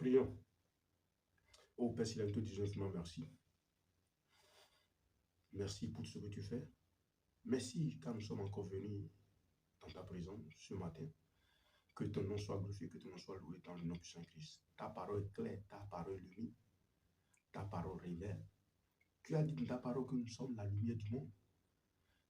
Prions. Ô Père Céleste, Dieu, merci. Merci pour ce que tu fais. Merci car nous sommes encore venus dans ta présence ce matin. Que ton nom soit glorifié, que ton nom soit loué dans le nom de Saint-Christ. Ta parole est claire, ta parole illumine, ta parole révèle. Tu as dit dans ta parole que nous sommes la lumière du monde.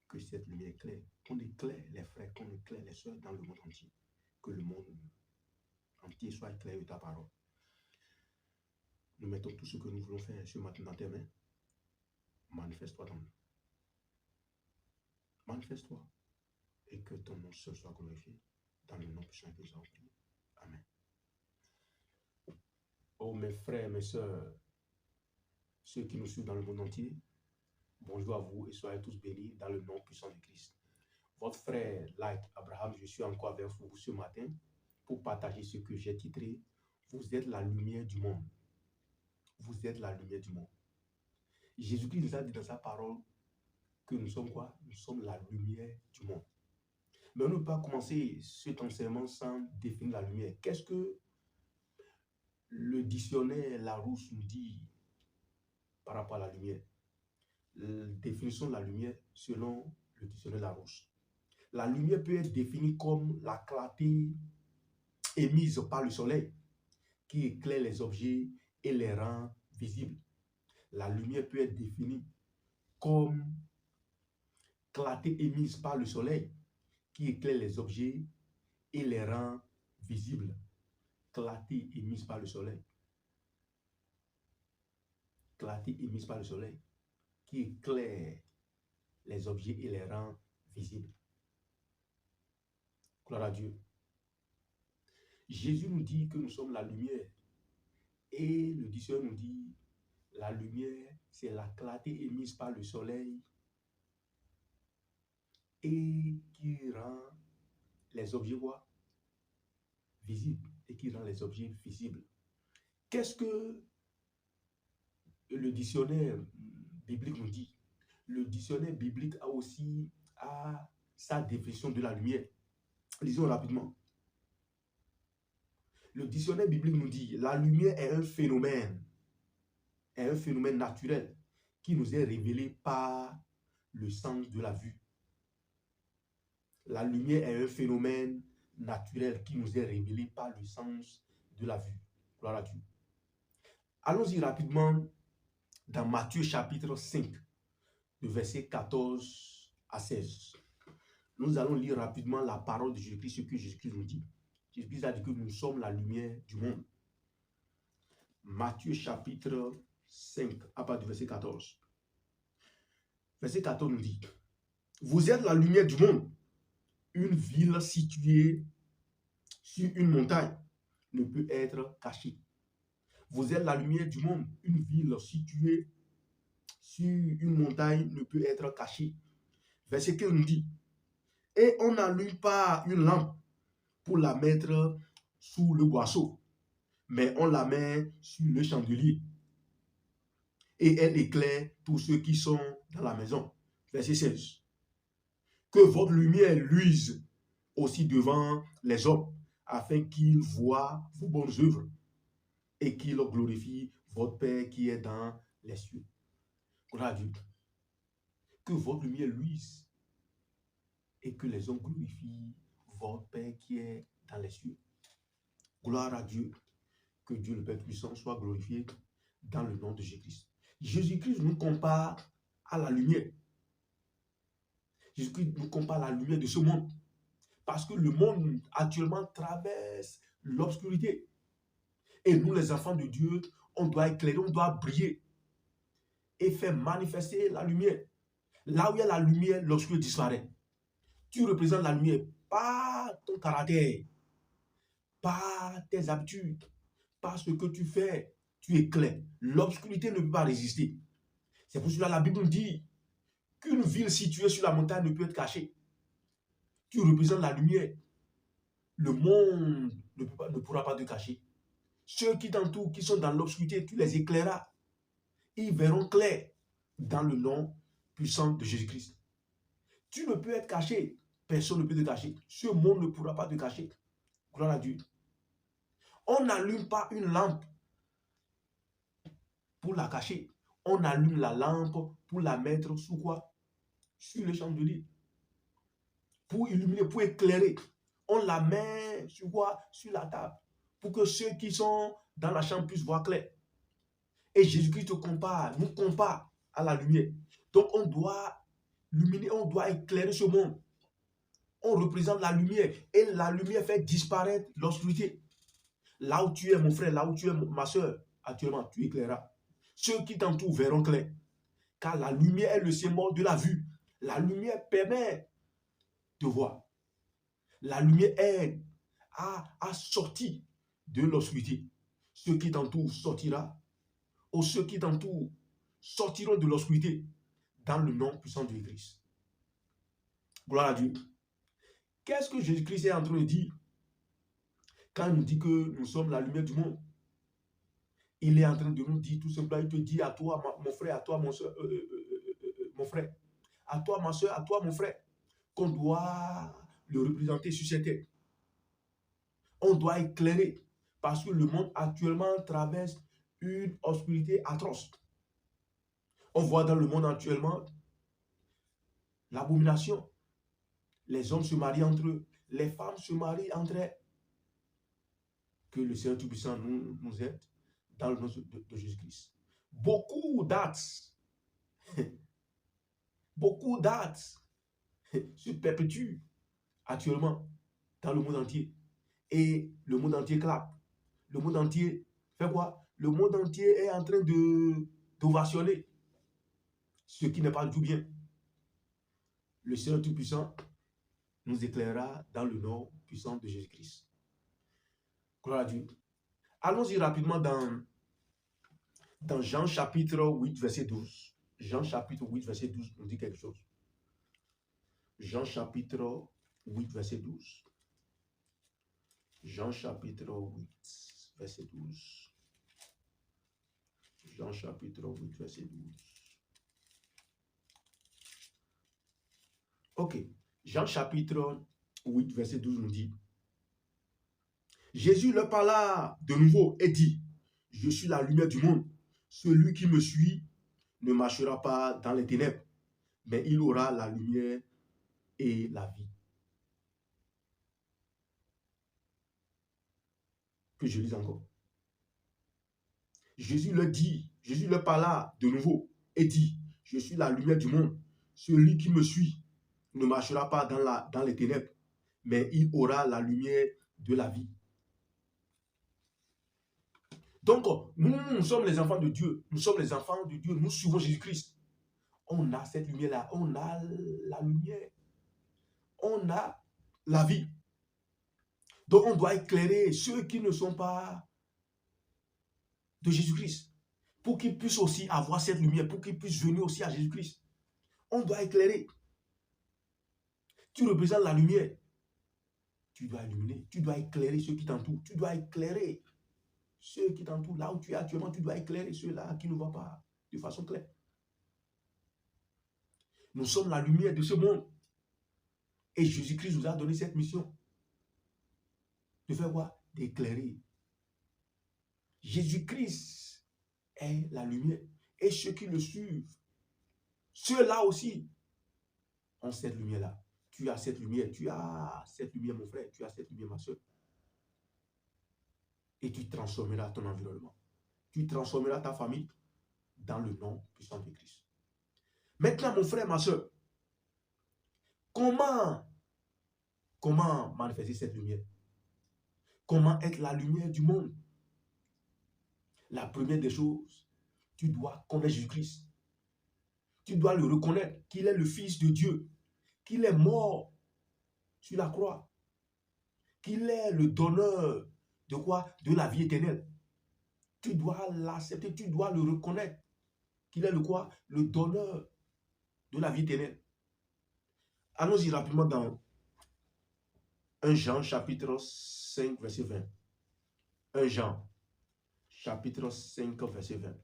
Que cette lumière éclaire, qu'on éclaire les frères, qu'on éclaire les sœurs dans le monde entier. Que le monde entier soit éclairé de ta parole. Nous mettons tout ce que nous voulons faire ce matin dans tes mains. Manifeste-toi dans nous. Manifeste-toi. Et que ton nom seul soit glorifié. Dans le nom puissant que nous avons prié. Amen. Oh mes frères, mes sœurs, ceux qui nous suivent dans le monde entier, bonjour à vous et soyez tous bénis dans le nom puissant de Christ. Votre frère, Light Abraham, je suis encore avec vous ce matin pour partager ce que j'ai titré « Vous êtes la lumière du monde ». Vous êtes la lumière du monde. Jésus-Christ nous a dit dans sa parole que nous sommes quoi? Nous sommes la lumière du monde. Mais on ne peut pas commencer cet enseignement sans définir la lumière. Qu'est-ce que le dictionnaire Larousse nous dit par rapport à la lumière? La définition de la lumière selon le dictionnaire Larousse. La lumière peut être définie comme la clarté émise par le soleil qui éclaire les objets et les rend visibles. La lumière peut être définie comme clarté émise par le soleil qui éclaire les objets et les rend visibles. Clarté émise par le soleil. Clarté émise par le soleil qui éclaire les objets et les rend visibles. Gloire à Dieu. Jésus nous dit que nous sommes la lumière. Et le dictionnaire nous dit la lumière, c'est la clarté émise par le soleil et qui rend les objets quoi? Visibles et qui rend les objets visibles. Qu'est-ce que le dictionnaire biblique nous dit? Le dictionnaire biblique a aussi sa définition de la lumière. Lisons rapidement. Le dictionnaire biblique nous dit la lumière est un phénomène naturel qui nous est révélé par le sens de la vue. La lumière est un phénomène naturel qui nous est révélé par le sens de la vue. Gloire à Dieu. Allons-y rapidement dans Matthieu chapitre 5, de verset 14 à 16. Nous allons lire rapidement la parole de Jésus-Christ, ce que Jésus-Christ nous dit. Jésus-Christ a dit que nous sommes la lumière du monde. Matthieu chapitre 5, à partir du verset 14. Verset 14 nous dit, vous êtes la lumière du monde. Une ville située sur une montagne ne peut être cachée. Vous êtes la lumière du monde. Une ville située sur une montagne ne peut être cachée. Verset 15 nous dit, et on n'allume pas une lampe pour la mettre sous le boisseau, mais on la met sur le chandelier. Et elle éclaire tous ceux qui sont dans la maison. Verset 16. Que votre lumière luise aussi devant les hommes, afin qu'ils voient vos bonnes œuvres et qu'ils glorifient votre Père qui est dans les cieux. Gloire à Dieu. Que votre lumière luise et que les hommes glorifient votre Père qui est dans les cieux. Gloire à Dieu. Que Dieu le Père puissant soit glorifié dans le nom de Jésus-Christ. Jésus-Christ nous compare à la lumière. Jésus-Christ nous compare à la lumière de ce monde. Parce que le monde actuellement traverse l'obscurité. Et nous, les enfants de Dieu, on doit éclairer, on doit briller et faire manifester la lumière. Là où il y a la lumière, l'obscurité disparaît. Tu représentes la lumière par ton caractère, par tes habitudes, par ce que tu fais, tu éclaires. L'obscurité ne peut pas résister. C'est pour cela que la Bible nous dit qu'une ville située sur la montagne ne peut être cachée. Tu représentes la lumière. Le monde ne pourra pas te cacher. Ceux qui t'entourent, qui sont dans l'obscurité, tu les éclairas. Ils verront clair dans le nom puissant de Jésus-Christ. Tu ne peux être caché. Personne ne peut te cacher. Ce monde ne pourra pas te cacher. Gloire à Dieu. On n'allume pas une lampe pour la cacher. On allume la lampe pour la mettre sous quoi? Sur le chandelier. Pour illuminer, pour éclairer. On la met sur quoi? Sur la table. Pour que ceux qui sont dans la chambre puissent voir clair. Et Jésus-Christ nous compare à la lumière. Donc on doit illuminer, on doit éclairer ce monde. On représente la lumière. Et la lumière fait disparaître l'obscurité. Là où tu es, mon frère, là où tu es, ma soeur, actuellement, tu éclairas. Ceux qui t'entourent verront clair. Car la lumière est le symbole de la vue. La lumière permet de voir. La lumière aide à sortir de l'obscurité. Ceux qui t'entourent sortira, ou ceux qui t'entourent sortiront de l'obscurité dans le nom puissant de Christ. Gloire à Dieu. Qu'est-ce que Jésus-Christ est en train de dire quand il nous dit que nous sommes la lumière du monde? Il est en train de nous dire tout simplement, il te dit à toi, mon frère, à toi, mon soeur, mon frère, à toi, ma soeur, à toi, mon frère, qu'on doit le représenter sur cette terre. On doit éclairer parce que le monde actuellement traverse une obscurité atroce. On voit dans le monde actuellement l'abomination. Les hommes se marient entre eux, les femmes se marient entre elles. Que le Seigneur Tout-Puissant nous aide dans le nom de Jésus-Christ. Beaucoup d'actes se perpétuent actuellement dans le monde entier. Et le monde entier clappe. Le monde entier fait quoi? Le monde entier est en train d'ovationner ce qui n'est pas du tout bien. Le Seigneur Tout-Puissant nous éclairera dans le nom puissant de Jésus-Christ. Gloire à Dieu. Allons-y rapidement dans Jean chapitre 8, verset 12. Jean chapitre 8, verset 12 nous dit quelque chose. Jean chapitre 8, verset 12. Jean chapitre 8, verset 12. Jean chapitre 8, verset 12. Ok. Jean chapitre 8, verset 12 nous dit: Jésus leur parla de nouveau et dit: Je suis la lumière du monde. Celui qui me suit ne marchera pas dans les ténèbres, mais il aura la lumière et la vie. Que je lis encore. Jésus leur parla de nouveau et dit: Je suis la lumière du monde. Celui qui me suit ne marchera pas dans les ténèbres, mais il aura la lumière de la vie. Donc, nous sommes les enfants de Dieu. Nous sommes les enfants de Dieu. Nous suivons Jésus-Christ. On a cette lumière-là. On a la lumière. On a la vie. Donc, on doit éclairer ceux qui ne sont pas de Jésus-Christ pour qu'ils puissent aussi avoir cette lumière, pour qu'ils puissent venir aussi à Jésus-Christ. On doit éclairer. Tu représentes la lumière. Tu dois illuminer. Tu dois éclairer ceux qui t'entourent. Tu dois éclairer ceux qui t'entourent. Là où tu es actuellement, tu dois éclairer ceux-là qui ne voient pas de façon claire. Nous sommes la lumière de ce monde. Et Jésus-Christ nous a donné cette mission. De faire quoi? D'éclairer. Jésus-Christ est la lumière. Et ceux qui le suivent, ceux-là aussi ont cette lumière-là. Tu as cette lumière, mon frère, tu as cette lumière, ma soeur. Et tu transformeras ton environnement. Tu transformeras ta famille dans le nom puissant de Christ. Maintenant, mon frère, ma soeur, comment manifester cette lumière? Comment être la lumière du monde? La première des choses, tu dois connaître Jésus-Christ. Tu dois le reconnaître qu'il est le Fils de Dieu, qu'il est mort sur la croix, qu'il est le donneur de quoi? De la vie éternelle. Tu dois l'accepter, tu dois le reconnaître qu'il est le quoi? Le donneur de la vie éternelle. Allons-y rapidement dans 1 Jean chapitre 5 verset 20. 1 Jean chapitre 5 verset 20.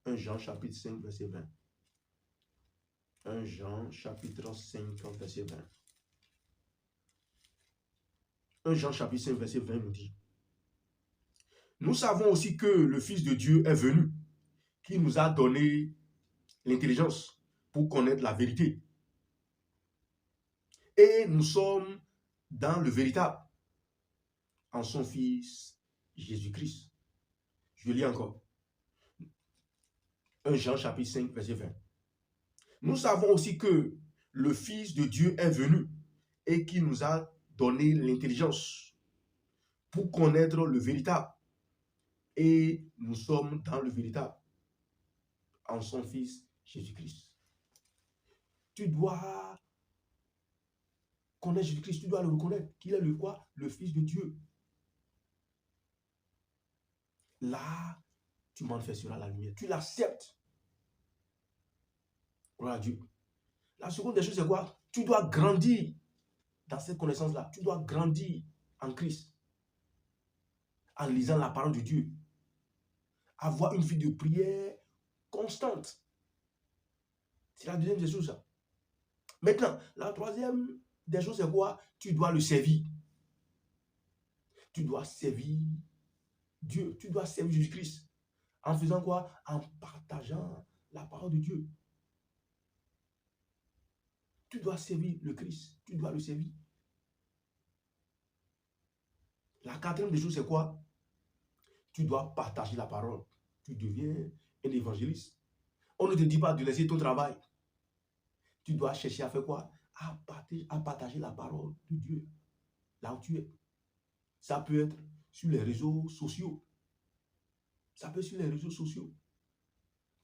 1 Jean chapitre 5 verset 20. 1 Jean chapitre 5 verset 20. 1 Jean chapitre 5 verset 20 nous dit: Nous savons aussi que le Fils de Dieu est venu, qui nous a donné l'intelligence pour connaître la vérité. Et nous sommes dans le véritable, en son Fils Jésus-Christ. Je lis encore. 1 Jean chapitre 5, verset 20. Nous savons aussi que le Fils de Dieu est venu et qui nous a donné l'intelligence pour connaître le véritable. Et nous sommes dans le véritable, en son Fils Jésus-Christ. Tu dois connaître Jésus-Christ, tu dois le reconnaître, qu'il est le quoi? Le Fils de Dieu. Là, tu manifesteras la lumière. Tu l'acceptes. Gloire à Dieu. La seconde des choses, c'est quoi? Tu dois grandir dans cette connaissance-là. Tu dois grandir en Christ. En lisant la parole de Dieu. Avoir une vie de prière constante. C'est la deuxième des choses, ça. Maintenant, la troisième des choses, c'est quoi? Tu dois le servir. Tu dois servir Dieu. Tu dois servir Jésus-Christ. En faisant quoi? En partageant la parole de Dieu. Tu dois servir le Christ. Tu dois le servir. La quatrième des choses, c'est quoi? Tu dois partager la parole. Tu deviens un évangéliste. On ne te dit pas de laisser ton travail. Tu dois chercher à faire quoi? À partager la parole de Dieu. Là où tu es. Ça peut être sur les réseaux sociaux. Ça peut être sur les réseaux sociaux.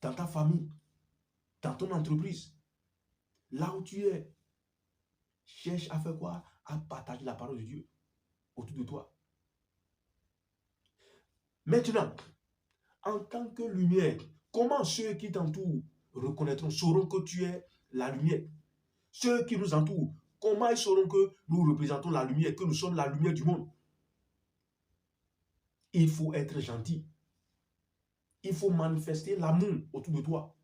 Dans ta famille. Dans ton entreprise. Là où tu es. Cherche à faire quoi? À partager la parole de Dieu autour de toi. Maintenant, en tant que lumière, comment ceux qui t'entourent reconnaîtront, sauront que tu es la lumière? Ceux qui nous entourent, comment ils sauront que nous représentons la lumière, que nous sommes la lumière du monde? Il faut être gentil. Il faut manifester l'amour autour de toi.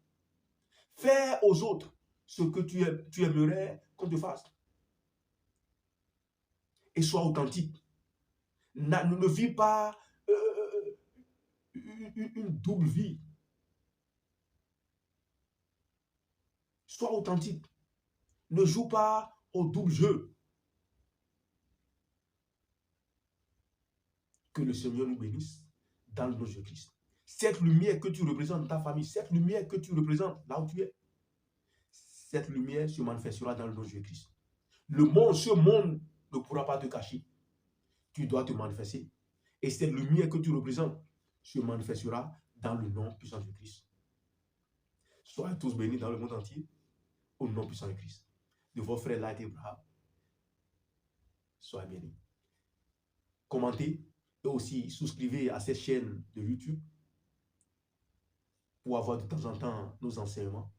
Faire aux autres ce que tu aimerais qu'on te fasse. Et sois authentique. Ne vis pas une double vie. Sois authentique. Ne joue pas au double jeu. Que le Seigneur nous bénisse dans le nom de Jésus-Christ. Cette lumière que tu représentes dans ta famille, cette lumière que tu représentes là où tu es, cette lumière se manifestera dans le nom de Jésus-Christ. Ce monde ne pourra pas te cacher. Tu dois te manifester. Et cette lumière que tu représentes se manifestera dans le nom puissant de Christ. Soyez tous bénis dans le monde entier au nom puissant de Christ. De vos frères Light Abraham. Soyez bénis. Commentez et aussi souscrivez à cette chaîne de YouTube pour avoir de temps en temps nos enseignements.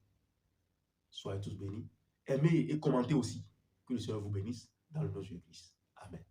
Soyez tous bénis. Aimez et commentez aussi. Que le Seigneur vous bénisse dans le nom de Jésus-Christ. Amen.